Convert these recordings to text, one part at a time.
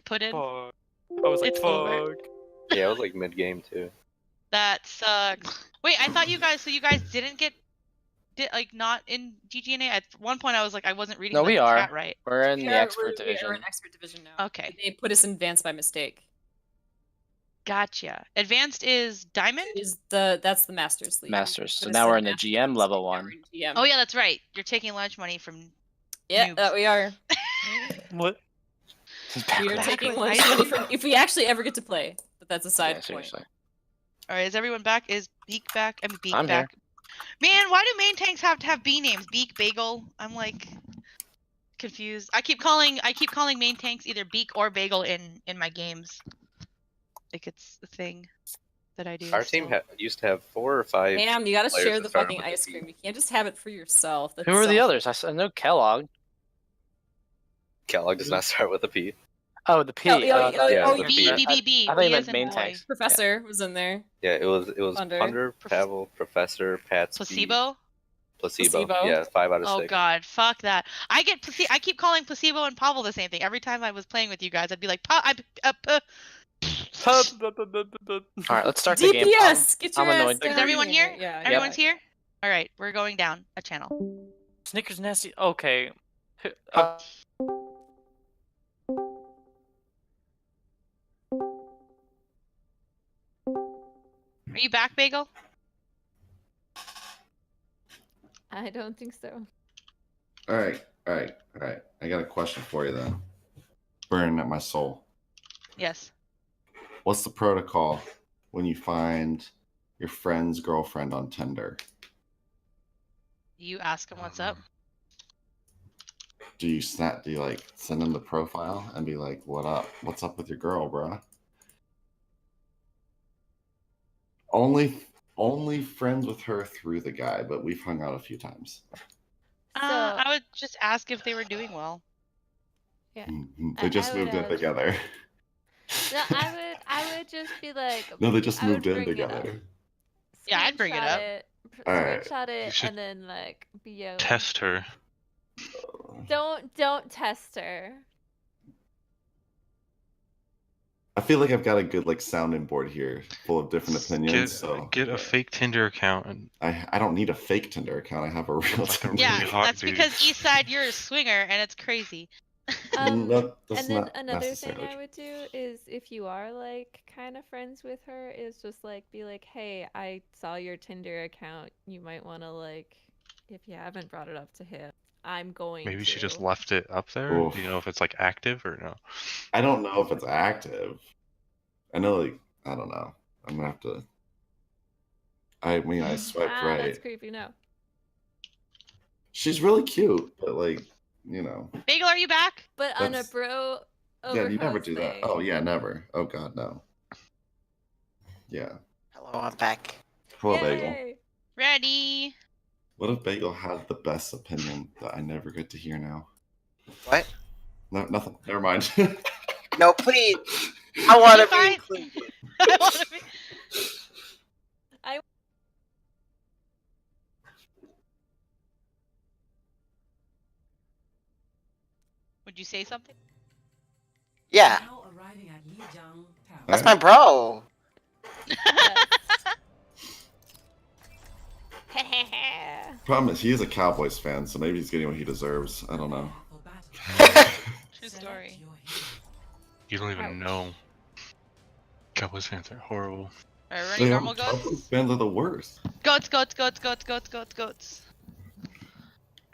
put in. Fuck. I was like, It's over. fuck. Yeah, it was like mid game too. That sucks. Wait, I thought you guys. So you guys didn't get, like, not in GGNA. At one point, I was like, I wasn't reading No, the we are. chat right. We're in the Yeah, expert division. We're in expert division now. Okay, They put us in advanced by mistake. gotcha. Advanced is diamond. That's the Masters League. Masters. So Put us now we're in the Masters GM by level mistake, now 1. we're in GM. Oh yeah, that's right. You're taking lunch money from. Yeah, noobs. that we are. What? We are Back taking with lunch ice money cream. from if we actually ever get to play. But that's a side Yeah, point. seriously. All right, is everyone back? Is Beak back? I mean, Beak I'm back. Man, why do main tanks have to have B names? Beak, Bagel. I'm like confused. I keep calling main tanks either Beak or Bagel in my games. Like it's the thing that I do. Our team used to have 4 or 5. Damn, you gotta players share that the started fucking with the ice B. cream. You can't just have it for yourself. That's Who are the selfish. others? I know Kellogg. Kellogg does not start with a P. Oh, the P. Oh, yeah, the B P. B B B. I think B it as meant in main boy. tanks. Professor was in there. Yeah, it was Thunder. Thunder, Pavel, Professor, Pat's Placebo. Placebo. Yeah, 5 out of 6. Oh god, fuck that. I keep calling Placebo and Pavel the same thing. Every time I was playing with you guys, I'd be like, Alright, let's start the game. DPS, get your I'm ass annoyed. down Is everyone here? Yeah, Everyone's here? All right, we're going down a channel. Snickers nasty. Okay. Are you back, Bagel? I don't think so. Alright. I got a question for you then. Burning at my soul. Yes. What's the protocol when you find your friend's girlfriend on Tinder? You ask him what's up. Do you like send them the profile and be like, "What up? What's up with your girl, bruh?" Only friends with her through the guy, but we've hung out a few times. I would just ask if they were doing well. Yeah. They just moved in together. No, I would just be like. No, they just I would moved in bring it up. together. Yeah, I'd bring it up. Alright. Screenshot You it should and then like be Test her. Don't test her. I feel like I've got a good like sounding board here, full of different opinions. So Get a fake Tinder account and I don't need a fake Tinder account. I have a real Like a Tinder. Yeah, really hot that's dude. because Eastside, you're a swinger, and it's crazy. No, that's And then not another necessarily thing I would do is if you are like kind of friends with her, is just like be like, hey, I saw your Tinder account. You might want to like, if you haven't brought it up to him, I'm going maybe to. she just left it up there. Oof. Do you know if it's like active or no? I don't know if it's active. I know, like, I don't know. I'm gonna have to. I mean, I swiped right. That's creepy. No. She's really cute, but like, you know. Bagel, are you back? But on a That's- bro. Yeah, you never overhost do that. thing. Oh yeah, never. Oh god, no. Yeah. Hello, I'm back. Hello, Bagel. Yay. Ready. What if Bagel has the best opinion that I never get to hear now? What? No, nothing. Never mind. No, please. I want to be Fine. included. I wanna be- Would you say something? Yeah, Now arriving at Lijiang Tower. that's my bro. Problem is, he is a Cowboys fan, so maybe he's getting what he deserves. I don't know. True story. You don't even know. Cowboys fans are horrible. Alright, ready, normal Cowboys goats? fans are the worst. Goats.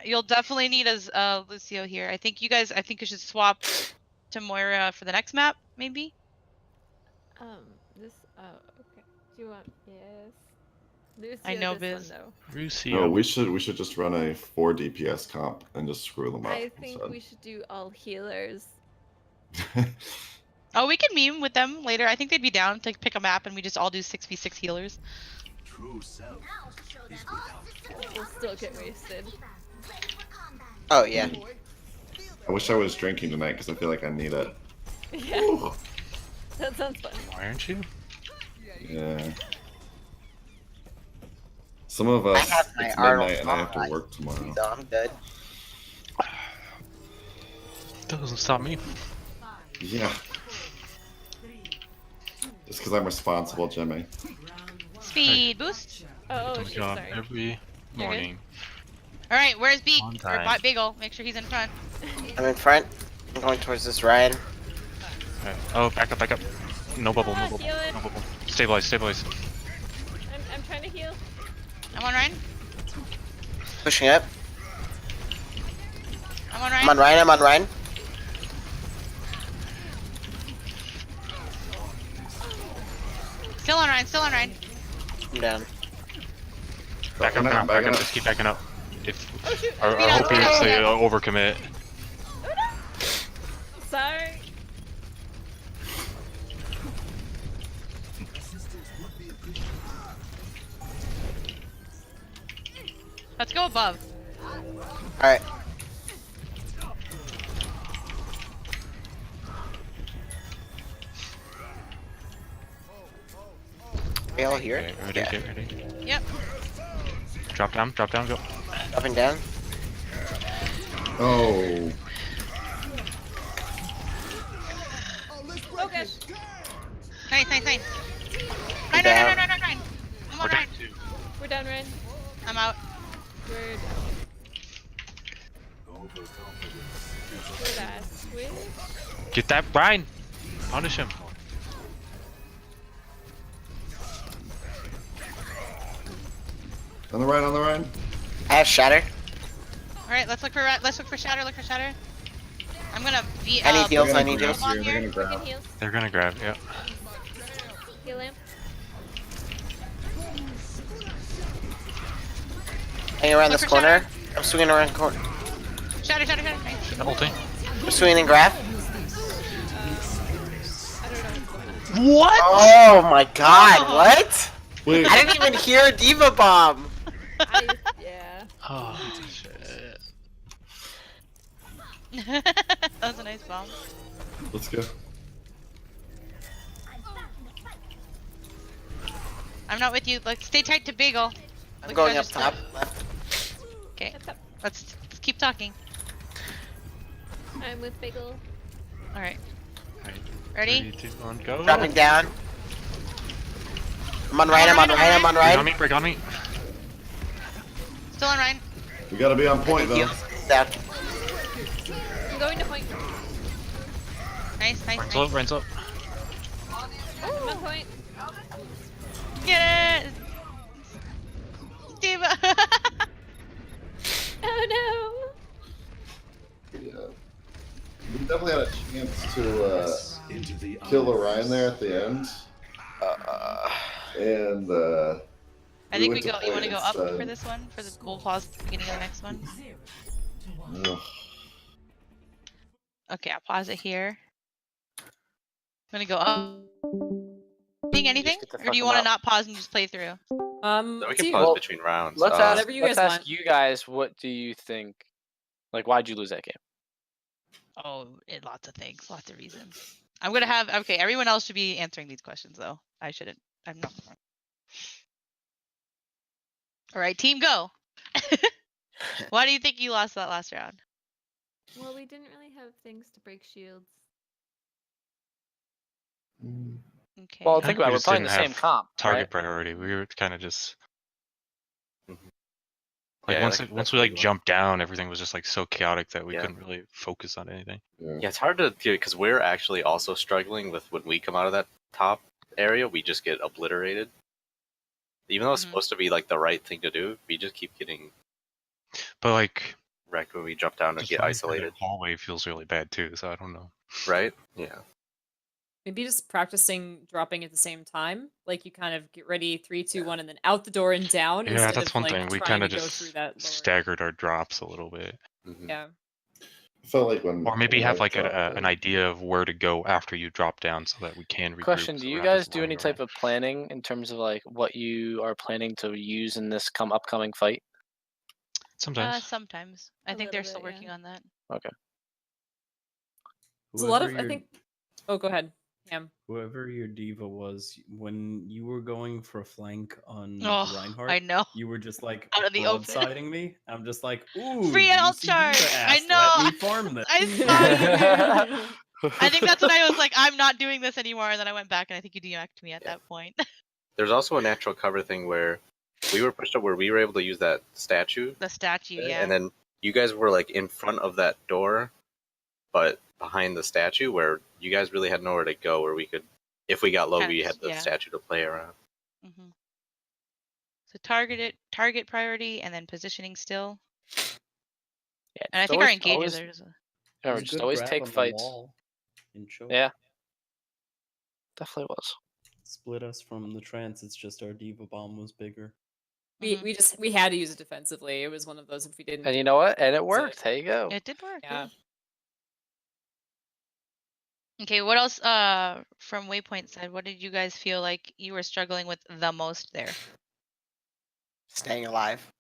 You'll definitely need Lucio here. I think you should swap to Moira for the next map, maybe? This. Oh, okay. Do you want? Yes. Lucio I know this Biz. one, though. Lucio. No, we should just run a 4 DPS comp and just screw them up. I think we should do all healers. Oh, we can meme with them later. I think they'd be down to pick a map and we just all do 6v6 healers. True self. We'll still get wasted. Oh yeah. I wish I was drinking tonight because I feel like I need it. Yeah. Ooh. That sounds fun. Why aren't you? Yeah. Some of us, I have my it's Arnold midnight and I have to Palmer. work tomorrow. So I'm good. Doesn't stop me. Yeah. because I'm responsible, Jimmy. Speed boost. Oh, Oh my shit, god, sorry. every You're good. morning. All right, where's Beak? On Or time. Bagel? Make sure he's in front. I'm in front. I'm going towards this Ryan. Alright. Oh, back up, back up. No bubble, no bubble, heal it. no bubble. Stabilize, stabilize. I'm trying to heal. I'm on Ryan. Pushing up. I'm on I'm Ryan. on Ryan. I'm on Ryan. Still on Ryan. Still on Ryan. I'm down. Back up, back up, just keep backing up. If Oh shoot! our Speed up, hope is speed up. they overcommit. Oh no! Sorry. Let's go above. Alright. We all here? Okay, ready, Yeah. get ready. Yep. Drop down, go. Up and down. Oh. Oh gosh. Nice, nice, nice. Ryan, Ryan, Ryan, Ryan, Ryan. I'm on Ryan. We're down, Ren. I'm out. We're down. Did I switch? Get that Brian! Punish him. On the right, on the right. I have Shatter. All right, let's look for Shatter. Look for Shatter. I'm gonna be. I need heals, They're I gonna need grab heals. here, they're gonna grab. Fucking heals. They're gonna grab, yeah. Heal him. Hang around Look this for corner. Shatter. I'm swinging around the corner. Shatter, Shatter, Shatter. Nice. Ulting. I'm swinging and grab. I don't know what's going on. What? Oh my god, Oh. what? Wait, I didn't even hear a Diva Bomb. Yeah. Oh, shit. That was a nice bomb. let's go. I'm not with you. Like, stay tight to Bagel. I'm Look, going you up guys top just- left. Okay, What's up? let's keep talking. I'm with Bagel. All right. Right. Ready? 3, 2, 1, go. Dropping down. I'm on Ryan, I'm on Ryan, I'm on Break on Ryan. me, break on me. Still on Ryan. We gotta be on point though. Heals. Down. I'm going to point. Nice, nice, Ryan's nice. up, Ryan's up. I'm on point. Get it! Diva! Oh Yeah. We definitely had a chance to kill Orion there at the end. And I think we went to go. You want to point go up instead. for this one? We'll pause at the beginning of the next one. Ugh. Okay, I'll pause it here. I'm gonna go up. Seeing anything, get the or do you fuck want to out. not pause and just play through? We It's can you. pause Well, between rounds. Let's ask. Whatever you Let's guys ask want. you guys. What do you think? Like, why'd you lose that game? Oh, lots of things, lots of reasons. I'm gonna have. Okay, everyone else should be answering these questions though. I shouldn't. I'm not. All right, team, go. Why do you think you lost that last round? no. Well, we didn't really have things to break shields. Okay. Well, I think think we about it. We're just playing the didn't same have comp. Target right? priority. We were kind of just Mhm. like Yeah, once like, once that's we what like you want. jumped down, everything was just like so chaotic that we Yeah. couldn't really focus on anything. Yeah, it's hard to because we're actually also struggling with when we come out of that top area, we just get obliterated. Even though it's Mhm. supposed to be like the right thing to do, we just keep getting But like wrecked when we jump down and just get running through that isolated. hallway feels really bad too. So I don't know. Right? Yeah. Maybe just practicing dropping at the same time. Like you kind of get ready, 3, 2, 1, and then out the door and down. Yeah, instead that's of, one like, thing. We trying kind of to go through just that lower- staggered our drops a little bit, Mhm. Yeah. I felt like when or maybe when have I like dropped an it- idea of where to go after you drop down, so that we can regroup. Question: so Do we're you not just guys do running any type around. of planning in terms of like what you are planning to use in this upcoming fight? Sometimes. Sometimes. I A think they're little still bit, working yeah. on that. Okay. There's a lot of. Whoever I think. Oh, go ahead. Cam. Whoever your diva was, when you were going for a flank on Oh, Reinhardt, I know. you were just like Out of the open. broadsiding me. I'm just like, ooh, Free alt juicy charge! diva I ass, know. Let me farm this. I saw you. I think that's when I was like, I'm not doing this anymore, and then I went back and I think you DM'd me at that point. There's also a natural cover thing where we were pushed up where we were able to use that statue. The statue, yeah. And then you guys were like in front of that door, but behind the statue where you guys really had nowhere to go where we could, if we got low, Kind of we just- had the yeah. statue to play around. hmm So target priority, and then positioning still. Yeah, And I just think our always- engages always- are just. Yeah, It was a just good always grab take on the fights. wall and choke. Yeah. Definitely was. Split us from the trance. It's just our diva bomb was bigger. We had to use it defensively. It was one of those if we didn't. And you know what? And it worked. There you go. It did work. Yeah. Okay, what else from Waypoint side, what did you guys feel like you were struggling with the most there? Staying alive.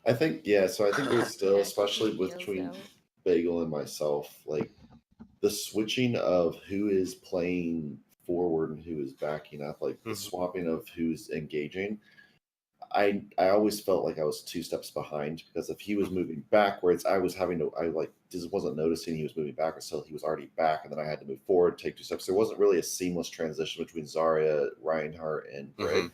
I think yeah. So I think there's still, Yeah, especially keep the heals between out. Bagel and myself, like the switching of who is playing forward and who is backing up, like the swapping of who's engaging. I always felt like I was 2 steps behind because if he was moving backwards, I was having to. I like just wasn't noticing he was moving backwards until he was already back, and then I had to move forward, take 2 steps. There wasn't really a seamless transition between Zarya, Reinhardt, and Brig.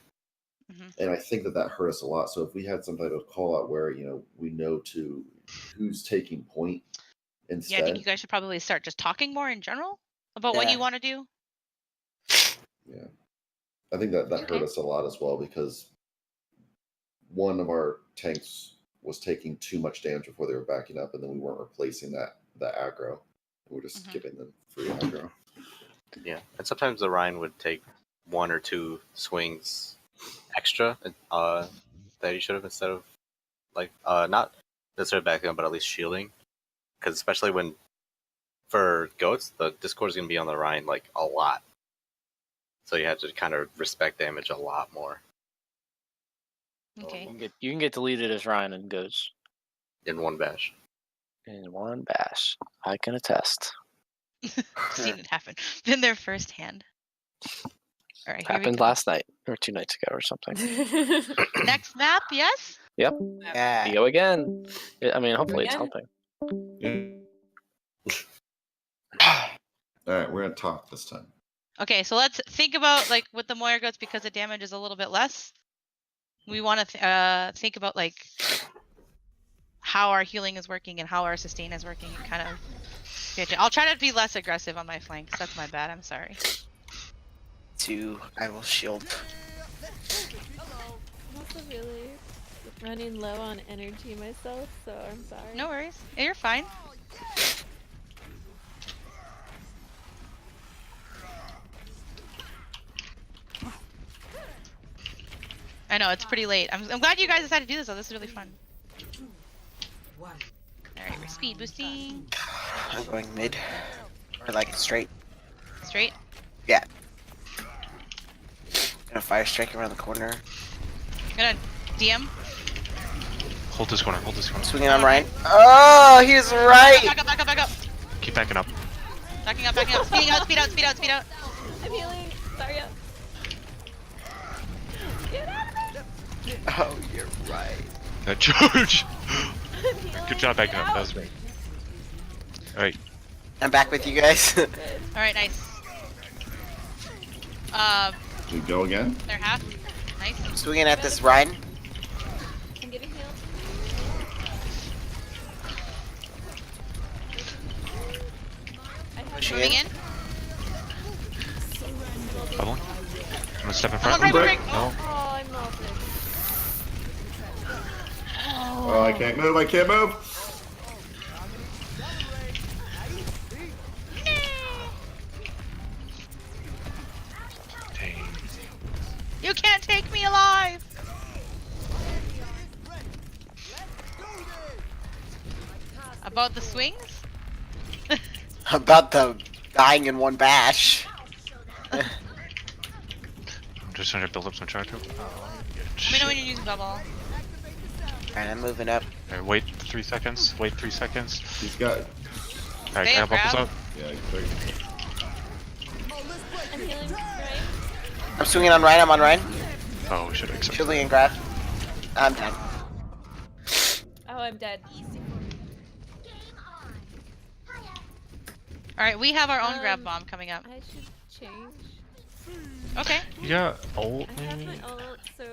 And I think that hurt us a lot. So if we had some type of call out where we know to who's taking point instead. Yeah, I think you guys should probably start just talking more in general about what Yeah. you want to do. Yeah, I think that hurt us a lot as well because one of our tanks was taking too much damage before they were backing up, and then we weren't replacing that aggro. We were just giving them free aggro. Yeah, and sometimes the Rhine would take 1 or 2 swings extra that he should have instead of like not necessarily backing up, but at least shielding. Because especially when for goats, the discord is going to be on the Rhine like a lot, so you have to kind of respect damage a lot more. Okay. You can get deleted as Ryan and goes In one bash. in one bash. I can attest. Seen it happen. Been there firsthand. All right, here we Happened go. last night or 2 nights ago or something. Next map, yes? Yep. Yeah. You go again. I mean, hopefully it's Again? helping. All right, we're gonna talk this time. Okay, so let's think about like with the Moira goats because the damage is a little bit less. We want to think about like how our healing is working and how our sustain is working. And kind of. I'll try to be less aggressive on my flanks. That's my bad. I'm sorry. 2, I will shield. I'm also really running low on energy myself, so I'm sorry. No worries. Yeah, you're fine. I know it's pretty late. I'm glad you guys decided to do this though. This is really fun. All right, we're speed boosting. I'm going mid. Or like straight. Straight. Yeah. Gonna fire strike around the corner. Gonna DM. Hold this corner, hold this corner. Swinging on Ryan. Oh, he's right! Back up, back up, back up. Keep backing up. Backing up, backing up. Speeding out, speed out, speed out, speed out. I'm healing. Sorry. Get out of it! Oh, you're right. That charge! I'm healing. Good job backing Get up, out. that was great. Alright, I'm back with you guys. All right, nice. We go again. They're half. Nice. Swinging at this Ryan. I'm getting healed. I have Pushing Moving in. in. bubbling. I'm gonna step in Come on, front. break, break, break. No. Oh, I'm melted. Oh, I can't move. I can't move. Dang. You can't take me alive. About the swings? About the dying in one bash. I'm just trying to build up some charge. Let me know when you're using bubble. Alright, I'm moving up. Alright, wait 3 seconds. Wait 3 seconds. He's got. Alright, Okay, can I bubbles grab. up? Yeah, quick. I'm healing. Right? I'm swinging on Ryan. I'm on Ryan. Oh, should I accept? Shielding and grab. I'm dead. Oh, I'm dead. Alright, we have our own grab bomb coming up. I should change. Okay. You got ult I have maybe? my ult, so.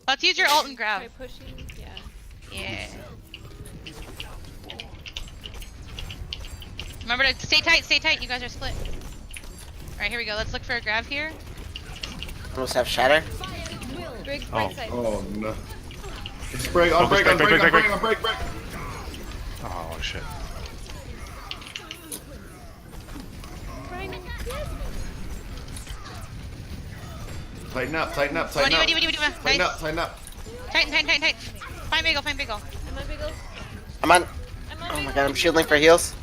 Let's use your ult and grab. Try pushing. Yeah. Yeah. Remember to stay tight, you guys are split. Alright, here we go. Let's look for a grab here. Almost have shatter. Briggs Oh. right side. Oh no. It's break, on Oh, break, break, on break, break, on break, break, break, on break, break. Oh shit. Ryan, yes. Tighten up, tighten up, Come on, tighten up. Diva. Tighten Nice. up, tighten up. Tighten. Find Bagel. I'm on Biggle. I'm on. I'm on Oh my Biggle. god, I'm shielding for heals.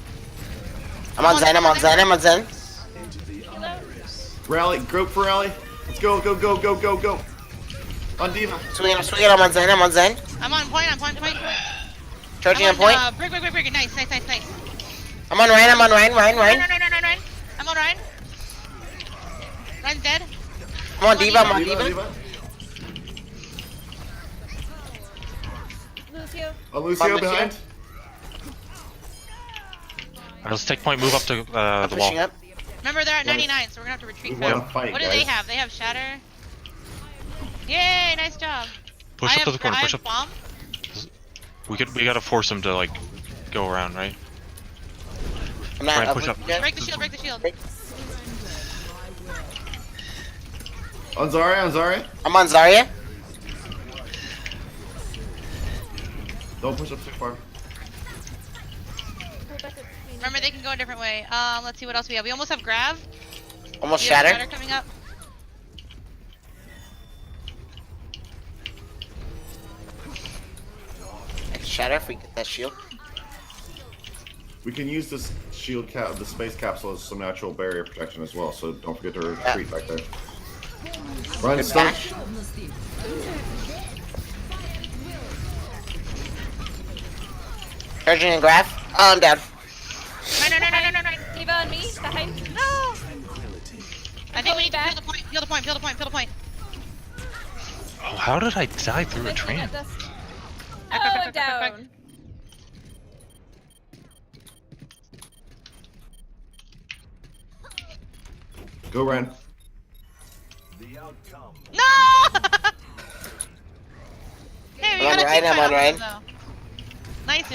I'm on Zen, I'm on Zen, I'm on Zen. Heal out. Rally, group for rally. Let's go, go, go, go, go, go. On Diva. Swing it, I'm on Zen, I'm on Zen. I'm on point. Charging on point. Break. Nice. I'm on Ryan, Ryan. Ryan. I'm on Ryan. Ryan's dead. I'm on Diva, I'm on Diva, Diva. Diva. Lucio. On Lucio Lucio. behind. Alright, let's take point. Move up to I'm the pushing wall. up. Remember, they're at 99, so we're gonna have to retreat We wanna fast. fight, What do guys. they have? They have Shatter. Yay, nice job. Push I up to the corner. I Push have up. bomb. We gotta force him to like go around, right? I'm not Ryan, up. push up. yet. Break the shield. On Zarya. I'm on Zarya. Don't push up too far. Remember, they can go a different way. Let's see what else we have. We almost have Grav. Almost We have shatter. Shatter coming up. I can shatter if we get that shield. We can use this shield cap, the space capsule as some natural barrier protection as well. So don't forget to retreat back there. Ryan, Good stun. bash. Charging and grab. Oh, I'm down. No. Diva on me. The hype. No. I think we need to back. peel the point. Oh, how did I die through a Missing train? at dust. Back. Oh, I'm down. Go, Ryan. No! Hey, we I'm got on a Ryan, team I'm fight on Ryan. Nice.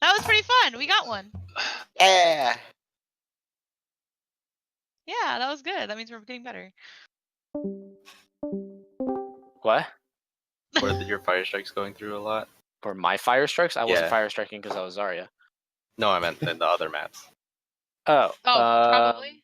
That was pretty fun. We got one. Yeah. Yeah, that was good. That means we're getting better. What? Were your fire strikes going through a lot? For my fire strikes? I wasn't Yeah. fire striking because I was Zarya. No, I meant in the other maps. Oh. Probably.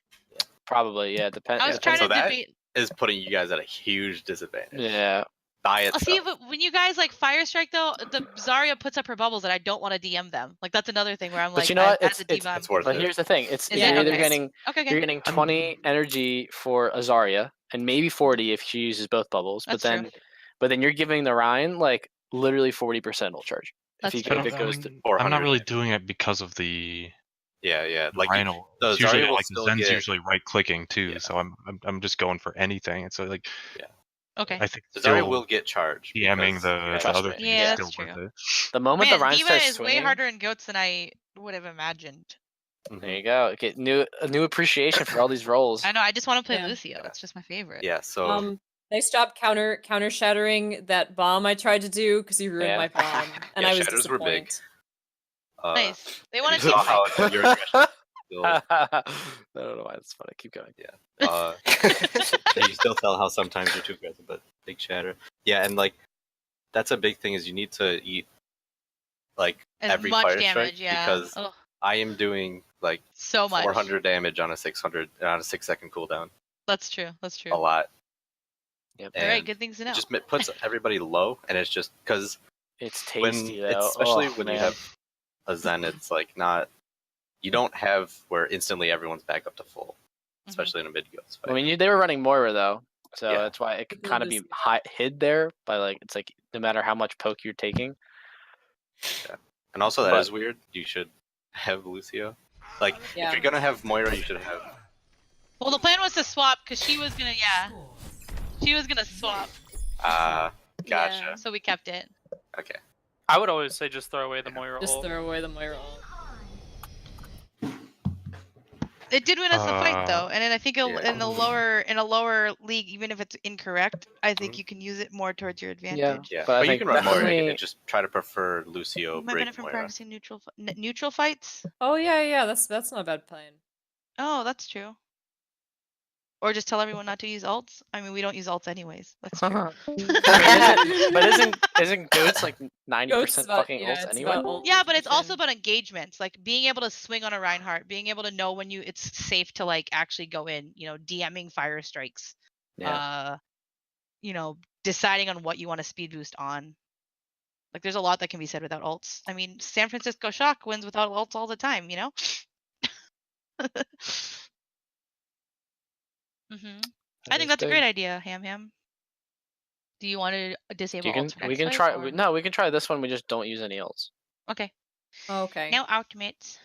Probably, yeah. I was trying So to that debate. is putting you guys at a huge disadvantage. Yeah. By Oh, itself. see, but when you guys like fire strike though, the Zarya puts up her bubbles and I don't want to DM them. Like that's another thing where I'm But like, you know what? as a diva, it's worth But it. here's the thing: it's Is you're it? either Okay. getting Okay. you're getting 20 energy for a Zarya and maybe 40 if she uses both bubbles. That's but true. then you're giving the Rhine like literally 40% will charge. That's if true. if it goes to I'm 400 not really damage. doing it because of the Yeah. Like Rhino. the It's usually Zarya will like the still Zen's get- usually right clicking too, Yeah. so I'm just going for anything. It's like Okay. I think the Zarya still will get charged. DMing because- the trust other me. thing Yeah, is that's still worth true. it. the moment Man, the Rhine diva starts is swinging. way harder in goats than I would have imagined. There you go. Get a new appreciation for all these roles. I know. I just want to play Yeah. Lucio. It's just my favorite. Yeah, so Nice job counter shattering that bomb I tried to do because you ruined Yeah. my bomb, and Yeah, I was shatters were big. disappointed. Nice. They want you to team saw fight. how your aggression still, I don't know why it's funny. Keep going. you still tell how sometimes you're too aggressive, but big shatter. Yeah, and like that's a big thing is you need to eat like As every much fire damage, strike yeah. because Ugh, I am doing like so much. 400 damage on a 6-second cooldown. That's true. A lot. Yep. And All right, good things to know. it just puts everybody low, and it's just because It's when tasty though. especially Oh, when you man. have a Zen, it's like not you don't have where instantly everyone's back up to full, especially in a mid ghost fight. I mean, they were running Moira though, so Yeah. that's why it could Love kind of this. be hid there by like it's like no matter how much poke you're taking. And also that is But- weird. You should have Lucio. Like Yeah. if you're gonna have Moira, you should have. Well, the plan was to swap because she was gonna, she was gonna swap. Gotcha. So we kept it. Okay. I would always say just throw away the Moira Just ult. throw away the Moira ult. It did win us the fight though, and then I think yeah. in a lower league, even if it's incorrect, I think you can use it more towards your advantage. Yeah, But I but you think can run more definitely- and just try to prefer Lucio, You might Brig, benefit from Moira. practicing neutral fights. Oh yeah, that's not a bad plan. Oh, that's true. Or just tell everyone not to use alts. I mean, we don't use alts anyways. That's true. but isn't goats like 90% Goats about- fucking yeah, ults it's anyway? about ult Yeah, but it's also rotation. about engagements, like being able to swing on a Reinhardt, being able to know when it's safe to like actually go in, DMing fire strikes. Yeah. Deciding on what you want to speed boost on. Like there's a lot that can be said without ults. I mean, San Francisco Shock wins without ults all the time, I think that's a great idea, Ham. Do you want to disable ults for we next can fight, try. or- No, we can try this one. We just don't use any ults. Okay. Okay. Now ultimates.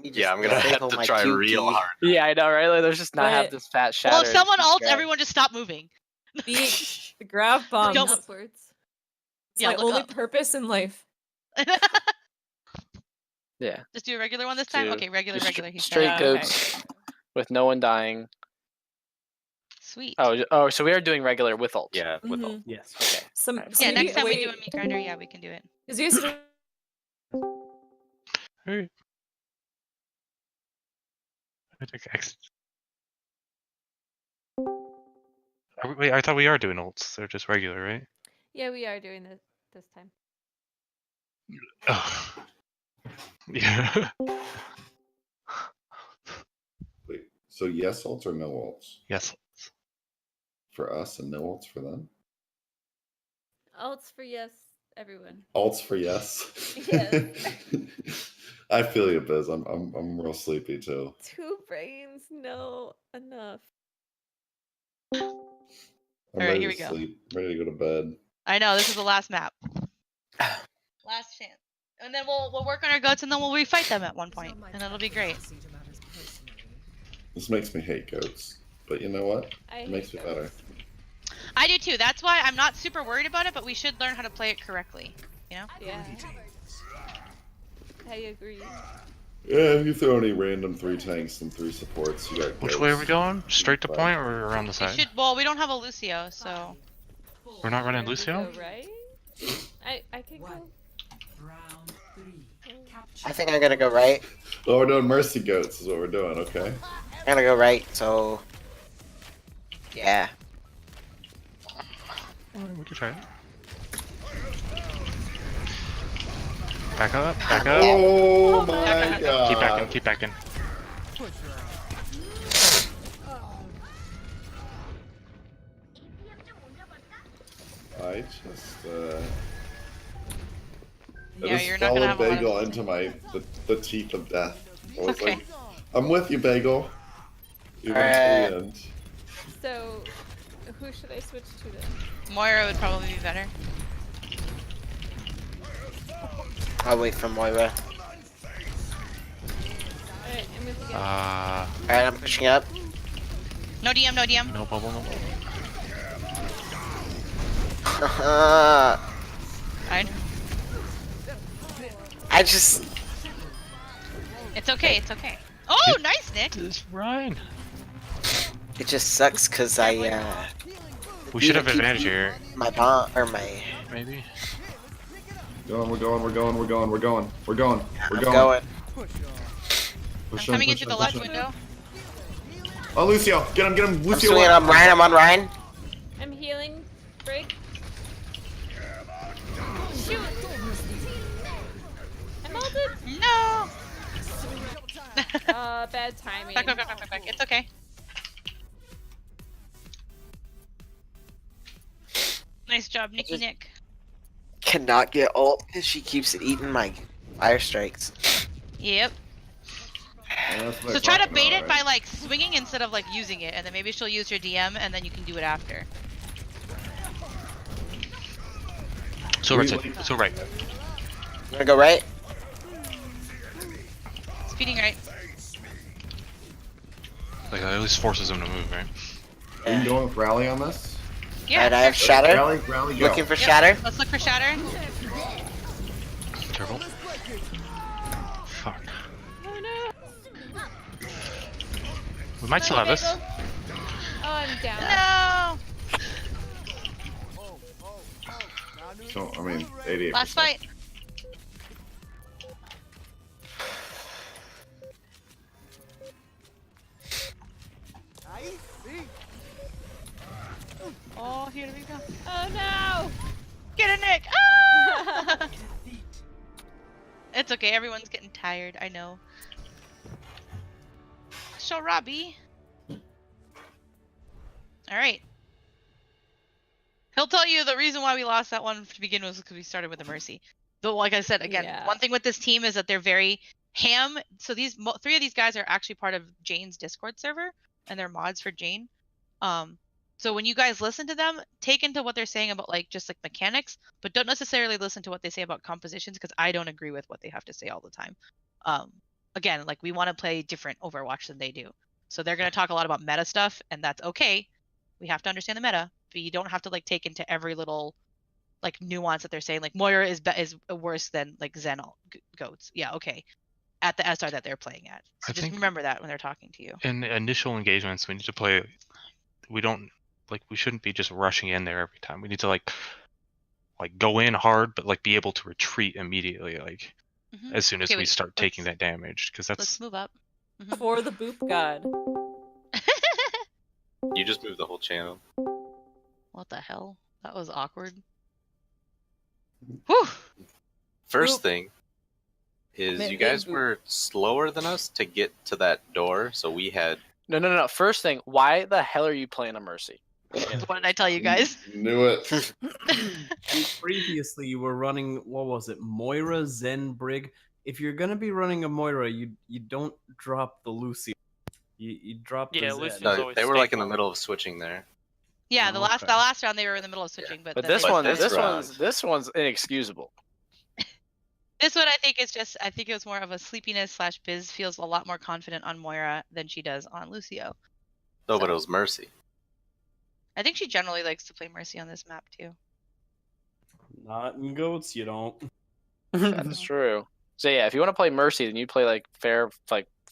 Yeah, I'm gonna have to try real hard. Yeah, I know, right? Like, there's just not have But- this fat shatter. Well, if and someone just ults, grab. everyone just stop moving. The grab bomb. Don't- upwards. It's Yeah, my look only up. purpose in life. Yeah. Just do a regular one this time? Do Okay, regular. just He said. straight Yeah, goats with no one dying. Sweet. Oh, so we are doing regular with ult. Yeah, with all. Mhm. Yes. Okay. Some, Alright. Yeah, some next time we wait, do a meat grinder, yeah, we can do it. is you guys Hey. I think Wait, I thought we are doing ults. They're just regular, right? Yeah, we are doing this time. Oh. Yeah. Wait, so yes ults or no ults? Yes. For us and no ults for them? Alts for yes, everyone. Alts for yes. Yes. I feel you, Biz. I'm real sleepy too. 2 brains, no, enough. I'm Alright, ready here we to go. sleep. Ready to go to bed. I know, this is the last map. Last chance. And then we'll work on our goats and then we'll refight them at one point. And it'll be great. This makes me hate goats. But you know what? I It makes me hate better. goats. I do too. That's why I'm not super worried about it, but we should learn how to play it correctly. Yeah. I agree. Yeah, if you throw any random 3 tanks and 3 supports, you got Which way are we goats. going? Straight to Fine. point or around the We side? should. Well, we don't have a Lucio, so. We're not running Go Lucio? right? I can go. Round 3. Capture. I think I'm gonna go right. Oh, we're doing mercy goats is what we're doing, okay? I'm gonna go right, so yeah. Alright, we can try it. Back up, back up. Oh my god. Keep backing, keep backing. I just I Yeah, just you're not gonna have a lot of Bagel movement. into the teeth of death. I was Okay. like, I'm with you, Bagel. You went to the end. So, who should I switch to then? Moira would probably be better. I'll wait for Moira. Alright, I'm with you guys. Alright, I'm pushing up. No DM, no DM. No bubble, no bubble. I know. I just It's okay, it's okay. Oh, nice, Nick. It's Ryan. it just sucks because I We should have keep advantage here, my bomb or my maybe. We're going. I'm going. I'm Push coming in, into push the left push in. window. Oh, Lucio, get him, I'm Lucio. swinging on Ryan. I'm on Ryan. I'm healing. Break. Shoot! I'm ulted! No. Bad timing. Back. It's okay. Nice job, Nicky Nick. Cannot get ult because she keeps eating my fire strikes. Yep. So try to bait it by like swinging instead of like using it, and then maybe she'll use your DM, and then you can do it after. So right, so right. You wanna go right? Speeding right. Like at least forces him to move, right? Are you going with rally on this? Yeah. Alright, I have shatter. Rally, go. Looking for Yep. shatter. Let's look for shatter. Fuck. Oh no! We might still have this. Oh, I'm down. No! So I mean, 88%. Last fight. Oh, here we go. Oh no! Get it, Nick! Ah! It's okay, everyone's getting tired, I know. So, Robbie. Alright. He'll tell you the reason why we lost that one to begin with was because we started with a Mercy. But like I said, again, Yeah. one thing with this team is that they're very ham. So these three of these guys are actually part of Jane's Discord server, and they're mods for Jane. So when you guys listen to them, take into what they're saying about like just like mechanics, but don't necessarily listen to what they say about compositions because I don't agree with what they have to say all the time. Again, like we want to play different Overwatch than they do. So they're going to talk a lot about meta stuff, and that's okay. We have to understand the meta, but you don't have to like take into every little like nuance that they're saying. Like Moira is worse than like Zen goats. Yeah, okay. At the SR that they're playing at. So I just think remember that when they're talking to you. in the initial engagements, we need to play. We don't like. We shouldn't be just rushing in there every time. We need to like go in hard, but like be able to retreat immediately. Like as soon as Okay, we wait, start taking that damage, because Let's that's move up. For the boop god. You just moved the whole channel. What the hell? That was awkward. Whew! First Boop. thing is Big you guys boop. were slower than us to get to that door, so we had. No. First thing, why the hell are you playing a Mercy? What did I tell you guys? Knew it. Previously, you were running, what was it, Moira, Zen, Brig. If you're gonna be running a Moira, you don't drop the Lucio. You drop the Yeah, Zen. Lucio's No, always they were like in the staple. middle of switching there. Yeah, Oh, the last okay. round they were in the middle of switching, but But then this they one, this round- this one's inexcusable. This one I think is just I think it was more of a sleepiness / Biz feels a lot more confident on Moira than she does on Lucio. No, but So- it was Mercy. I think she generally likes to play Mercy on this map too. Not in goats, you don't. That's true. So yeah, if you want to play Mercy, then you play like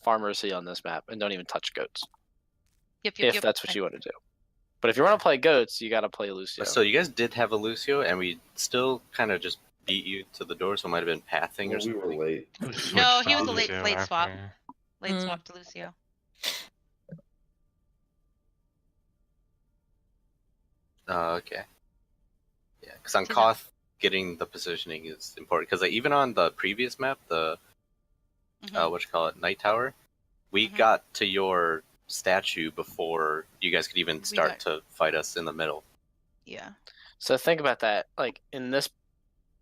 Farm Mercy on this map and don't even touch goats. Yep. If that's what you want to do. But if you want to play goats, you got to play Lucio. So you guys did have a Lucio, and we still kind of just beat you to the door, so it might have been pathing or Well, we something. were late. No, he Switch was a late Lucio swap. after. Late swap to Lucio. Okay. Yeah, because on So Koth, getting the positioning is important. Because like, even on the previous map, the Night Tower, we got to your statue before you guys could even start to fight us in the middle. Yeah. So think about that. Like in this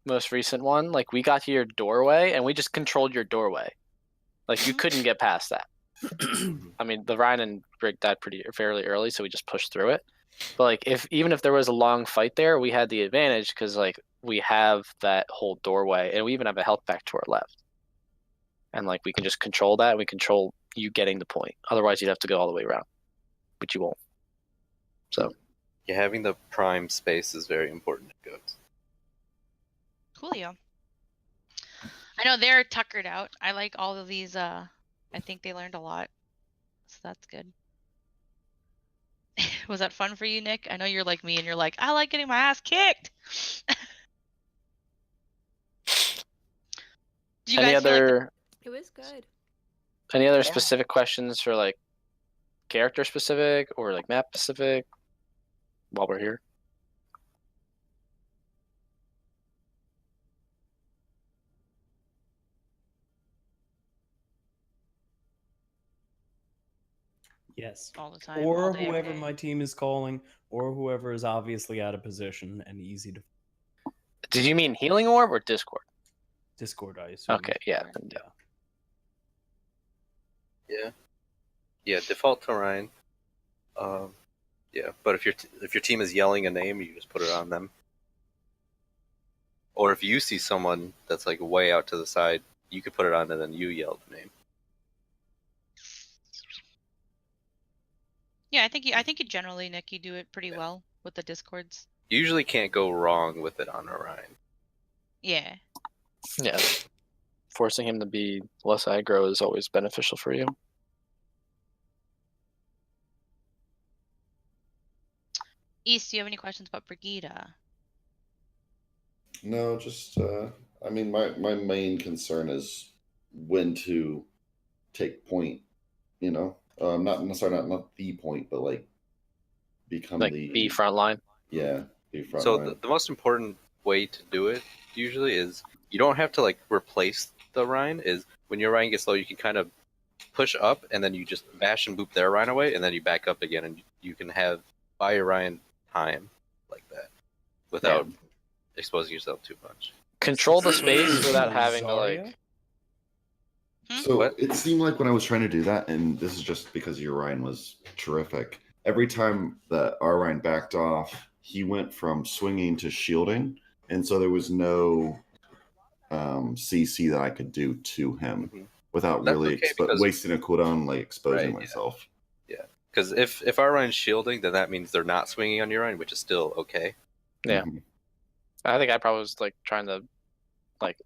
most recent one, like we got to your doorway and we just controlled your doorway. Like you couldn't get past that. I mean, the Ryan and Brig died fairly early, so we just pushed through it. But like even if there was a long fight there, we had the advantage because like we have that whole doorway and we even have a health pack to our left. And like we can just control that. We control you getting the point. Otherwise, you'd have to go all the way around, but you won't. So Yeah, having the prime space is very important to goats. Coolio. I know they're tuckered out. I like all of these. I think they learned a lot, so that's good. Was that fun for you, Nick? I know you're like me, and you're like, I like getting my ass kicked. Do you any guys feel like other It was good. any other specific questions for like character specific or like map specific while we're here? Yes. all the time, Or all day, every whoever day? my team is calling, or whoever is obviously out of position and easy to Did you mean healing orb or Discord? Discord, I assume. Okay, yeah. Then, Yeah. Yeah, default to Ryan. Yeah, but if your team is yelling a name, you just put it on them. Or if you see someone that's like way out to the side, you could put it on and then you yell the name. Yeah, I think you generally, Nick, you do it pretty well with the Discords. You usually can't go wrong with it on Orion. Yeah. Yeah. forcing him to be less aggro is always beneficial for you. East, do you have any questions about Brigida? No, just I mean, my main concern is when to take point. You know, not the point, but like become Like the be frontline. Yeah, be front So line. the most important way to do it usually is you don't have to like replace the Rhine. Is when your Rhine gets low, you can kind of push up and then you just bash and boop their Rhine away, and then you back up again, and you can have buy your Rhine time like that without exposing yourself too much. Control the space without having to Zarya? like. So What? it seemed like when I was trying to do that, and this is just because your Ryan was terrific. Every time that our Ryan backed off, he went from swinging to shielding, and so there was no CC that I could do to him Mhm. without That's really okay because- wasting a cooldown, like exposing Right, yeah. myself. Because if our Rhine's shielding, then that means they're not swinging on your Rhine, which is still okay. Yeah. Mhm. I think I probably was like trying to like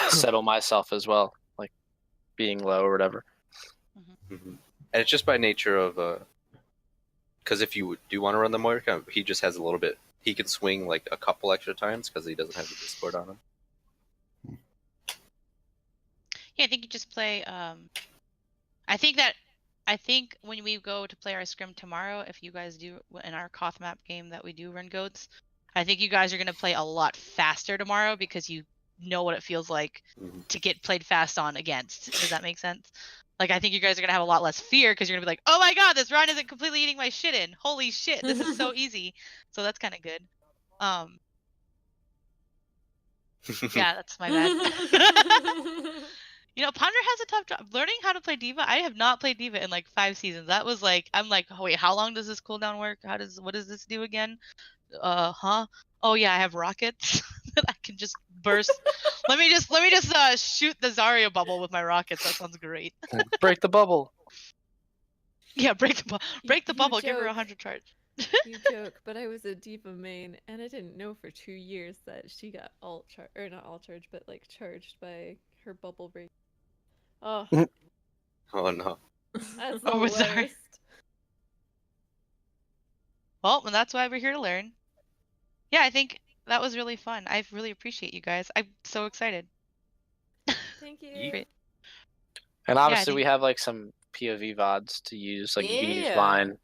settle myself as well, like being low or whatever. And it's just by nature of because if you do want to run the Moira, he just has a little bit. He can swing like a couple extra times because he doesn't have the Discord on him. Yeah, I think you just play. I think when we go to play our scrim tomorrow, if you guys do in our Koth map game that we do run goats, I think you guys are gonna play a lot faster tomorrow because you know what it feels like to get played fast on against. Does that make sense? Like I think you guys are gonna have a lot less fear because you're gonna be like, oh my god, this Ryan isn't completely eating my shit in. Holy shit, this is so easy. So that's kind of good. Yeah, that's my bad. You know, Ponder has a tough job learning how to play D.Va. I have not played D.Va in like 5 seasons. That was like, I'm like, oh, wait, how long does this cooldown work? What does this do again? Huh? Oh yeah, I have rockets that I can just burst. let me just shoot the Zarya bubble with my rockets. That sounds great. Break the bubble. Yeah, break the You bubble. Give her joke. 100 charge. You joke, but I was a D.Va main, and I didn't know for 2 years that she got or not alt charge, but like charged by her bubble break. Oh, Oh no. that's the Oh, worst. sorry. Well, and that's why we're here to learn. Yeah, I think that was really fun. I really appreciate you guys. I'm so excited. Thank you. Great. And I obviously think- we have like some POV VODs to use, like you can use Yeah. Vine.